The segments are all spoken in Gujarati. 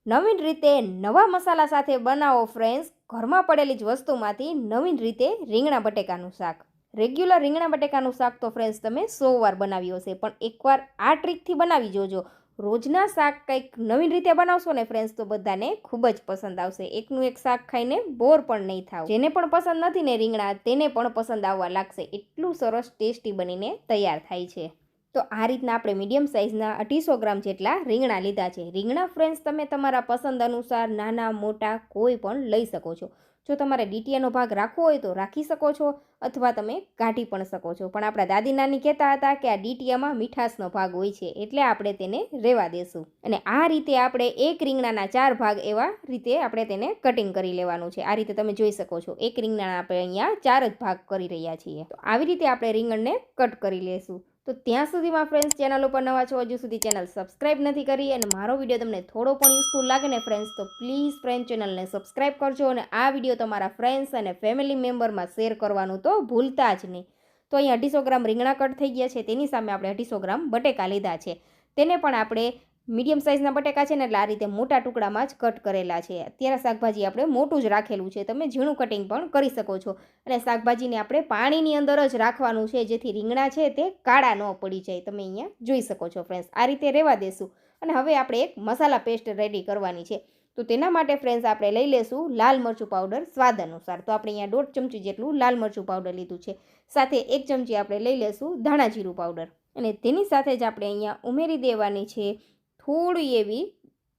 નવીન રીતે નવા મસાલા સાથે બનાવો ફ્રેન્ડ્સ ઘરમાં પડેલી જ વસ્તુમાંથી નવીન રીતે રીંગણા બટેકાનું શાક. રેગ્યુલર રીંગણા બટેકાનું શાક તો ફ્રેન્ડ્સ તમે 100 વાર બનાવ્યું હશે, પણ એકવાર આ ટ્રીકથી બનાવી જોજો. રોજના શાક કંઈક નવીન રીતે બનાવશો ને ફ્રેન્ડ્સ તો બધાને ખૂબ જ પસંદ આવશે. એકનું એક શાક ખાઈને બોર પણ નહીં થાવ. જેને પણ પસંદ નથી ને રીંગણા, તેને પણ પસંદ આવવા લાગશે. એટલું સરસ ટેસ્ટી બનીને તૈયાર થાય છે. તો આ રીતના આપણે મીડિયમ સાઇઝના 250 ગ્રામ જેટલા રીંગણા લીધા છે. રીંગણા ફ્રેન્ડ્સ તમે તમારા પસંદ અનુસાર નાના મોટા કોઈ પણ લઈ શકો છો. જો તમારે ડીટીયાનો ભાગ રાખવો હોય તો રાખી શકો છો, અથવા તમે કાઢી પણ શકો છો. પણ આપણા દાદી નાની કહેતા હતા કે આ ડીટીયામાં મીઠાશનો ભાગ હોય છે, એટલે આપણે તેને રહેવા દેશું. અને આ રીતે આપણે એક રીંગણાના 4 ભાગ એવા રીતે આપણે તેને કટિંગ કરી લેવાનું છે. આ રીતે તમે જોઈ શકો છો, એક રીંગણાના આપણે અહીંયા 4 જ ભાગ કરી રહ્યા છીએ. તો આવી રીતે આપણે રીંગણને કટ કરી લેશું. તો ત્યાં સુધીમાં ફ્રેન્ડ્સ, ચેનલ ઉપર નવા છો, હજુ સુધી ચેનલ સબસ્ક્રાઇબ નથી કરી અને મારો વિડીયો તમને થોડો પણ યુઝફુલ લાગે ને ફ્રેન્ડ્સ, તો પ્લીઝ ફ્રેન્ડ ચેનલને સબસ્ક્રાઇબ કરજો અને આ વિડીયો તમારા ફ્રેન્ડ્સ અને ફેમિલી મેમ્બરમાં શેર કરવાનું તો ભૂલતા જ નહીં. તો અહીંયા 250 ગ્રામ રીંગણા કટ થઈ ગયા છે, તેની સામે આપણે 250 ગ્રામ બટેકા લીધા છે. તેને પણ આપણે મીડિયમ સાઇઝના બટેકા છે ને, એટલે આ રીતે મોટા ટુકડામાં જ કટ કરેલા છે. અત્યારે શાકભાજી આપણે મોટું જ રાખેલું છે, તમે ઝીણું કટિંગ પણ કરી શકો છો. અને શાકભાજીને આપણે પાણીની અંદર જ રાખવાનું છે, જેથી રીંગણા છે તે કાળા ન પડી જાય. તમે અહીંયા જોઈ શકો છો ફ્રેન્ડ્સ, આ રીતે રહેવા દેશું. અને હવે આપણે એક મસાલા પેસ્ટ રેડી કરવાની છે. તો તેના માટે ફ્રેન્ડ્સ આપણે લઈ લેશું લાલ મરચું પાવડર સ્વાદ અનુસાર. તો આપણે અહીંયા 1.5 ચમચી જેટલું લાલ મરચું પાવડર લીધું છે. સાથે 1 ચમચી આપણે લઈ લેશું ધાણા જીરું પાવડર. અને તેની સાથે જ આપણે અહીંયા ઉમેરી દેવાની છે થોડી એવી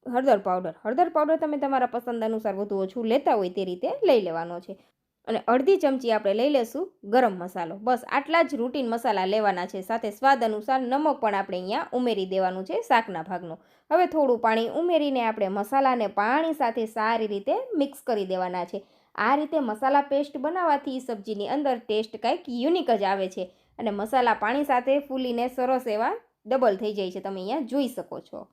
હળદર પાવડર. હળદર પાવડર તમે તમારા પસંદ અનુસાર વધુ ઓછું લેતા હોય તે રીતે લઈ લેવાનો છે. અને અડધી ચમચી આપણે લઈ લેશું ગરમ મસાલો. બસ આટલા જ રૂટીન મસાલા લેવાના છે. સાથે સ્વાદ અનુસાર નમક પણ આપણે અહીંયા ઉમેરી દેવાનું છે શાકના ભાગનું. હવે થોડું પાણી ઉમેરીને આપણે મસાલાને પાણી સાથે સારી રીતે મિક્સ કરી દેવાના છે. આ રીતે મસાલા પેસ્ટ બનાવવાથી સબ્જીની અંદર ટેસ્ટ કંઈક યુનિક જ આવે છે. અને મસાલા પાણી સાથે ફૂલીને સરસ એવા ડબલ થઈ જાય છે, તમે અહીંયા જોઈ શકો છો.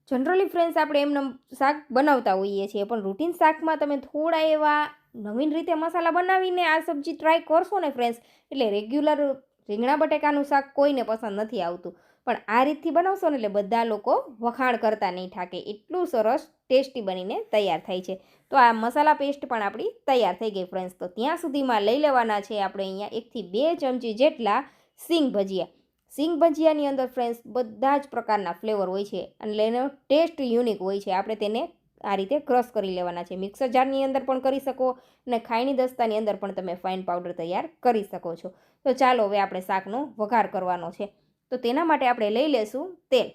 જનરલી ફ્રેન્ડ્સ આપણે એમને શાક બનાવતા હોઈએ છીએ, પણ રૂટીન શાકમાં તમે થોડા એવા નવીન રીતે મસાલા બનાવીને આ સબ્જી ટ્રાય કરશો ને ફ્રેન્ડ્સ, એટલે રેગ્યુલર રીંગણા બટેકાનું શાક કોઈને પસંદ નથી આવતું. પણ આ રીતથી બનાવશો ને એટલે બધા લોકો વખાણ કરતા નહીં થાકે. એટલું સરસ ટેસ્ટી બનીને તૈયાર થાય છે. તો આ મસાલા પેસ્ટ પણ આપણી તૈયાર થઈ ગઈ ફ્રેન્ડ્સ. તો ત્યાં સુધીમાં લઈ લેવાના છે આપણે અહીંયા 1 થી 2 ચમચી જેટલા સિંગ ભજીયા. સિંગ ભજીયાની અંદર ફ્રેન્ડ્સ બધા જ પ્રકારના ફ્લેવર હોય છે અને એનો ટેસ્ટ યુનિક હોય છે. આપણે તેને આ રીતે ક્રશ કરી લેવાના છે. મિક્સર જારની અંદર પણ કરી શકો અને ખાયણી દસ્તાની અંદર પણ તમે ફાઇન પાવડર તૈયાર કરી શકો છો. તો ચાલો હવે આપણે શાકનો વઘાર કરવાનો છે. તો તેના માટે આપણે લઈ લેશું તેલ.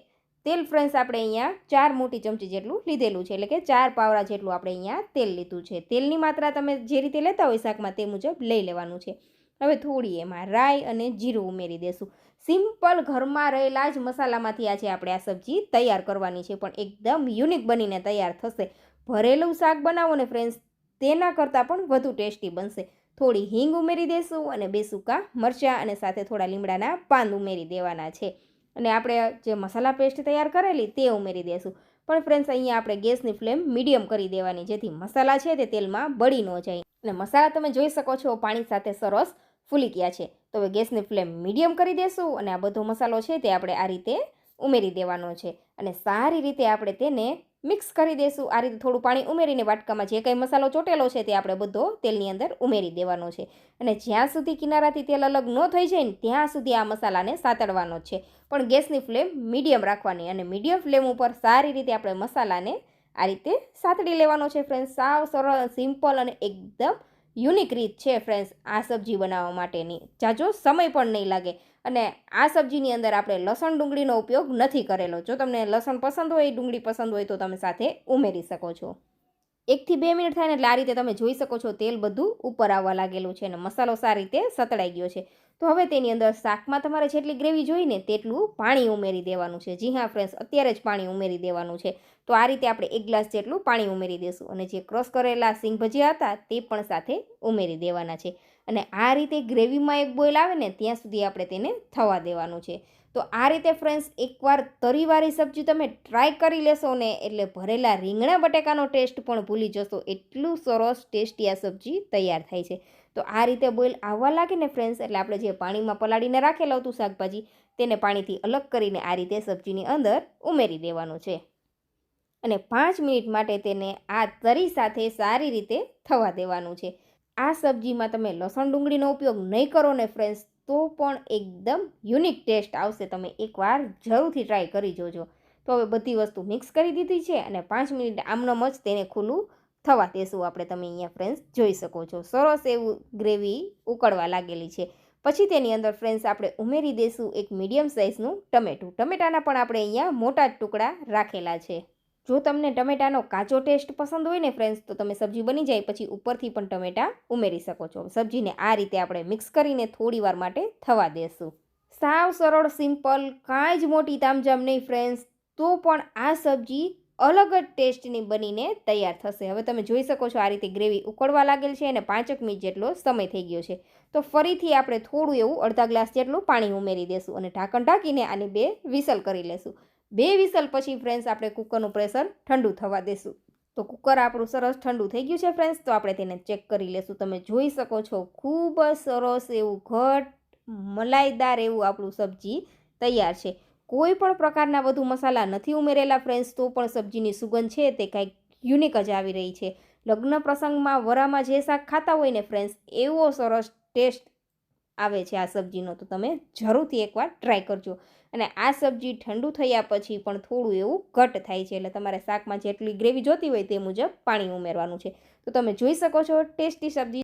તેલ ફ્રેન્ડ્સ આપણે અહીંયા 4 મોટી ચમચી જેટલું લીધેલું છે, એટલે કે 4 પાવડા જેટલું આપણે અહીંયા તેલ લીધું છે. તેલની માત્રા તમે જે રીતે લેતા હોય શાકમાં તે મુજબ લઈ લેવાનું છે. હવે થોડી એમાં રાઈ અને જીરું ઉમેરી દેશું. સિમ્પલ ઘરમાં રહેલા જ મસાલામાંથી આજે આપણે આ સબ્જી તૈયાર કરવાની છે, પણ એકદમ યુનિક બનીને તૈયાર થશે. ભરેલું શાક બનાવો ને ફ્રેન્ડ્સ, તેના કરતાં પણ વધુ ટેસ્ટી બનશે. થોડી હિંગ ઉમેરી દેશું અને 2 સૂકા મરચાં અને સાથે થોડા લીમડાના પાન ઉમેરી દેવાના છે. અને આપણે જે મસાલા પેસ્ટ તૈયાર કરેલી તે ઉમેરી દેશું. પણ ફ્રેન્ડ્સ અહીંયા આપણે ગેસની ફ્લેમ મીડિયમ કરી દેવાની, જેથી મસાલા છે તે તેલમાં બળી ન જાય. અને મસાલા તમે જોઈ શકો છો પાણી સાથે સરસ ફૂલી ગયા છે. તો હવે ગેસની ફ્લેમ મીડિયમ કરી દેશું અને આ બધો મસાલો છે તે આપણે આ રીતે ઉમેરી દેવાનો છે. અને સારી રીતે આપણે તેને મિક્સ કરી દેશું. આ રીતે થોડું પાણી ઉમેરીને વાટકામાં જે કંઈ મસાલો ચોટેલો છે તે આપણે બધો તેલની અંદર ઉમેરી દેવાનો છે. અને જ્યાં સુધી કિનારાથી તેલ અલગ ન થઈ જાય ને ત્યાં સુધી આ મસાલાને સાતળવાનો છે. પણ ગેસની ફ્લેમ મીડિયમ રાખવાની અને મીડિયમ ફ્લેમ ઉપર સારી રીતે આપણે મસાલાને આ રીતે સાતળી લેવાનો છે ફ્રેન્ડ્સ. સાવ સરળ, સિમ્પલ અને એકદમ યુનિક રીત છે ફ્રેન્ડ્સ આ સબ્જી બનાવવા માટેની. જાજો સમય પણ નહીં લાગે. અને આ સબ્જીની અંદર આપણે લસણ ડુંગળીનો ઉપયોગ નથી કરેલો. જો તમને લસણ પસંદ હોય, ડુંગળી પસંદ હોય તો તમે સાથે ઉમેરી શકો છો. 1 થી 2 મિનિટ થાય ને એટલે આ રીતે તમે જોઈ શકો છો તેલ બધું ઉપર આવવા લાગેલું છે અને મસાલો સારી રીતે સતળાઈ ગયો છે. તો હવે તેની અંદર શાકમાં તમારે જેટલી ગ્રેવી જોઈએ ને તેટલું પાણી ઉમેરી દેવાનું છે. જી હા ફ્રેન્ડ્સ, અત્યારે જ પાણી ઉમેરી દેવાનું છે. તો આ રીતે આપણે 1 ગ્લાસ જેટલું પાણી ઉમેરી દેશું અને જે ક્રશ કરેલા સિંગ ભજીયા હતા તે પણ સાથે ઉમેરી દેવાના છે. અને આ રીતે ગ્રેવીમાં એક બોઇલ આવે ને ત્યાં સુધી આપણે તેને થવા દેવાનું છે. તો આ રીતે ફ્રેન્ડ્સ એકવાર તરીવાળી સબ્જી તમે ટ્રાય કરી લેશો ને એટલે ભરેલા રીંગણા બટેકાનો ટેસ્ટ પણ ભૂલી જશો. એટલું સરસ ટેસ્ટી આ સબ્જી તૈયાર થાય છે. તો આ રીતે બોઇલ આવવા લાગે ને ફ્રેન્ડ્સ એટલે આપણે જે પાણીમાં પલાળીને રાખેલું હતું શાકભાજી તેને પાણીથી અલગ કરીને આ રીતે સબ્જીની અંદર ઉમેરી દેવાનું છે. અને 5 મિનિટ માટે તેને આ તરી સાથે સારી રીતે થવા દેવાનું છે. આ સબ્જીમાં તમે લસણ ડુંગળીનો ઉપયોગ નહીં કરો ને ફ્રેન્ડ્સ, તો પણ એકદમ યુનિક ટેસ્ટ આવશે. તમે એકવાર જરૂરથી ટ્રાય કરી જોજો. તો હવે બધી વસ્તુ મિક્સ કરી દીધી છે અને 5 મિનિટ આમનમ જ તેને ખુલ્લું થવા દેશું આપણે. તમે અહીંયા ફ્રેન્ડ્સ જોઈ શકો છો સરસ એવું ગ્રેવી ઉકળવા લાગેલી છે. પછી તેની અંદર ફ્રેન્ડ્સ આપણે ઉમેરી દઈશું એક મીડિયમ સાઇઝનું ટમેટું. ટમેટાના પણ આપણે અહીંયા મોટા જ ટુકડા રાખેલા છે. જો તમને ટમેટાનો કાચો ટેસ્ટ પસંદ હોય ને ફ્રેન્ડ્સ, તો તમે સબ્જી બની જાય પછી ઉપરથી પણ ટમેટાં ઉમેરી શકો છો. સબ્જીને આ રીતે આપણે મિક્સ કરીને થોડી વાર માટે થવા દેશું. સાવ સરળ, સિમ્પલ, કાંઈ જ મોટી તામઝામ નહીં ફ્રેન્ડ્સ, તો પણ આ સબ્જી અલગ જ ટેસ્ટની બનીને તૈયાર થશે. હવે તમે જોઈ શકો છો આ રીતે ગ્રેવી ઉકળવા લાગેલ છે અને 5 મિનિટ જેટલો સમય થઈ ગયો છે. તો ફરીથી આપણે થોડું એવું અડધા ગ્લાસ જેટલું પાણી ઉમેરી દેશું અને ઢાંકણ ઢાંકીને આની 2 વિસલ કરી લેશું. 2 વિસલ પછી ફ્રેન્ડ્સ આપણે કુકરનું પ્રેશર ઠંડુ થવા દેશું. તો કુકર આપણું સરસ ઠંડુ થઈ ગયું છે ફ્રેન્ડ્સ. તો આપણે તેને ચેક કરી લેશું. તમે જોઈ શકો છો ખૂબ જ સરસ એવું ઘટ મલાઈદાર એવું આપણું સબ્જી તૈયાર છે. કોઈ પણ પ્રકારના વધુ મસાલા નથી ઉમેરેલા ફ્રેન્ડ્સ, તો પણ સબ્જીની સુગંધ છે તે કંઈક યુનિક જ આવી રહી છે. લગ્ન પ્રસંગમાં વરામાં જે શાક ખાતા હોય ને ફ્રેન્ડ્સ, એવો સરસ ટેસ્ટ આવે છે આ સબ્જીનો. તો તમે જરૂરથી એકવાર ટ્રાય કરજો. અને આ સબ્જી ઠંડુ થયા પછી પણ થોડું એવું ઘટ થાય છે, એટલે તમારે શાકમાં જેટલી ગ્રેવી જોતી હોય તે મુજબ પાણી ઉમેરવાનું છે. તો તમે જોઈ શકો છો ટેસ્ટી સબ્જી